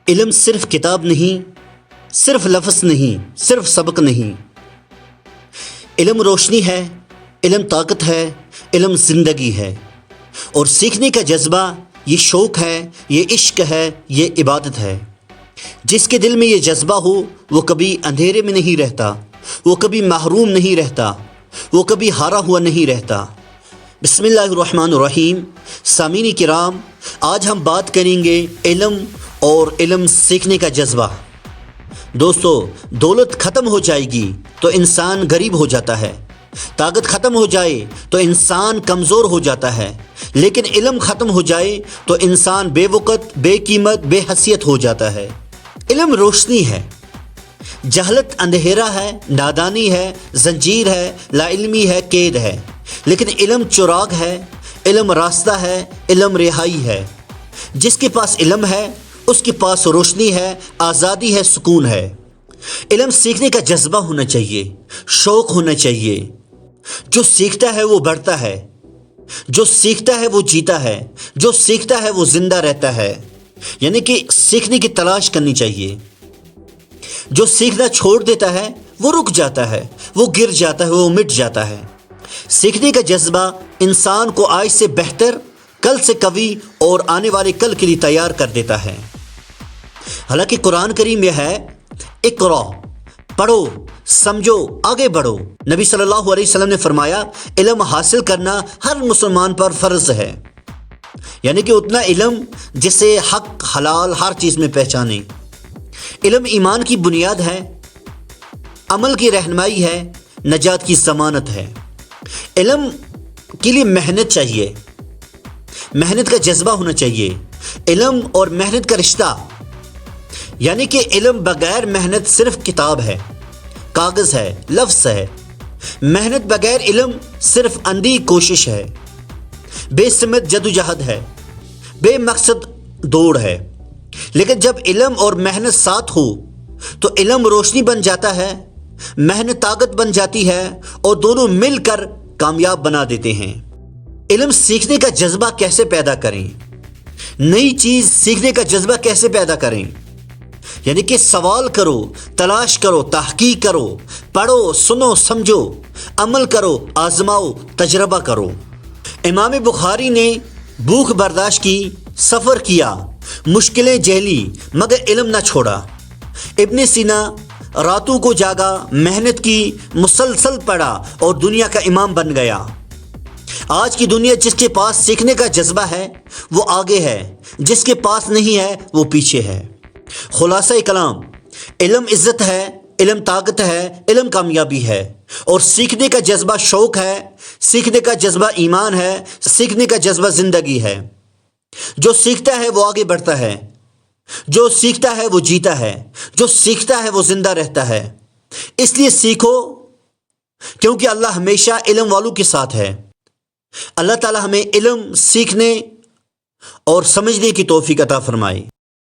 علم صرف کتاب نہیں، صرف لفظ نہیں، صرف سبق نہیں۔ علم روشنی ہے، علم طاقت ہے، علم زندگی ہے، اور سیکھنے کا جذبہ یہ شوق ہے، یہ عشق ہے، یہ عبادت ہے۔ جس کے دل میں یہ جذبہ ہو وہ کبھی اندھیرے میں نہیں رہتا، وہ کبھی محروم نہیں رہتا، وہ کبھی ہارا ہوا نہیں رہتا۔ بسم اللہ الرحمن الرحیم۔ سامعین کرام، آج ہم بات کریں گے علم اور علم سیکھنے کا جذبہ۔ دوستو، دولت ختم ہو جائے گی تو انسان غریب ہو جاتا ہے، طاقت ختم ہو جائے تو انسان کمزور ہو جاتا ہے، لیکن علم ختم ہو جائے تو انسان بے وقت، بے قیمت، بے حیثیت ہو جاتا ہے۔ علم روشنی ہے، جہالت اندھیرا ہے، نادانی ہے، زنجیر ہے، لا علمی ہے، قید ہے، لیکن علم چراغ ہے، علم راستہ ہے، علم رہائی ہے۔ جس کے پاس علم ہے اس کے پاس روشنی ہے، آزادی ہے، سکون ہے۔ علم سیکھنے کا جذبہ ہونا چاہیے، شوق ہونا چاہیے۔ جو سیکھتا ہے وہ بڑھتا ہے، جو سیکھتا ہے وہ جیتا ہے، جو سیکھتا ہے وہ زندہ رہتا ہے۔ یعنی کہ سیکھنے کی تلاش کرنی چاہیے۔ جو سیکھنا چھوڑ دیتا ہے وہ رک جاتا ہے، وہ گر جاتا ہے، وہ مٹ جاتا ہے۔ سیکھنے کا جذبہ انسان کو آج سے بہتر، کل سے قوی اور آنے والے کل کے لیے تیار کر دیتا ہے۔ حالانکہ قرآن کریم یہ ہے، اقرا، پڑھو، سمجھو، آگے بڑھو۔ نبی صلی اللہ علیہ وسلم نے فرمایا، علم حاصل کرنا ہر مسلمان پر فرض ہے۔ یعنی کہ اتنا علم جس سے حق حلال ہر چیز میں پہچانے۔ علم ایمان کی بنیاد ہے، عمل کی رہنمائی ہے، نجات کی ضمانت ہے۔ علم کے لیے محنت چاہیے، محنت کا جذبہ ہونا چاہیے۔ علم اور محنت کا رشتہ، یعنی کہ علم بغیر محنت صرف کتاب ہے، کاغذ ہے، لفظ ہے۔ محنت بغیر علم صرف اندھی کوشش ہے، بے سمت جدوجہد ہے، بے مقصد دوڑ ہے۔ لیکن جب علم اور محنت ساتھ ہو تو علم روشنی بن جاتا ہے، محنت طاقت بن جاتی ہے، اور دونوں مل کر کامیاب بنا دیتے ہیں۔ علم سیکھنے کا جذبہ کیسے پیدا کریں؟ نئی چیز سیکھنے کا جذبہ کیسے پیدا کریں؟ یعنی کہ سوال کرو، تلاش کرو، تحقیق کرو، پڑھو، سنو، سمجھو، عمل کرو، آزماؤ، تجربہ کرو۔ امام بخاری نے بھوک برداشت کی، سفر کیا، مشکلیں جھیلی، مگر علم نہ چھوڑا۔ ابن سینا راتوں کو جاگا، محنت کی، مسلسل پڑھا اور دنیا کا امام بن گیا۔ آج کی دنیا جس کے پاس سیکھنے کا جذبہ ہے وہ آگے ہے، جس کے پاس نہیں ہے وہ پیچھے ہے۔ خلاصہ کلام، علم عزت ہے، علم طاقت ہے، علم کامیابی ہے، اور سیکھنے کا جذبہ شوق ہے، سیکھنے کا جذبہ ایمان ہے، سیکھنے کا جذبہ زندگی ہے۔ جو سیکھتا ہے وہ آگے بڑھتا ہے، جو سیکھتا ہے وہ جیتا ہے، جو سیکھتا ہے وہ زندہ رہتا ہے۔ اس لیے سیکھو، کیونکہ اللہ ہمیشہ علم والوں کے ساتھ ہے۔ اللہ تعالی ہمیں علم سیکھنے اور سمجھنے کی توفیق عطا فرمائے۔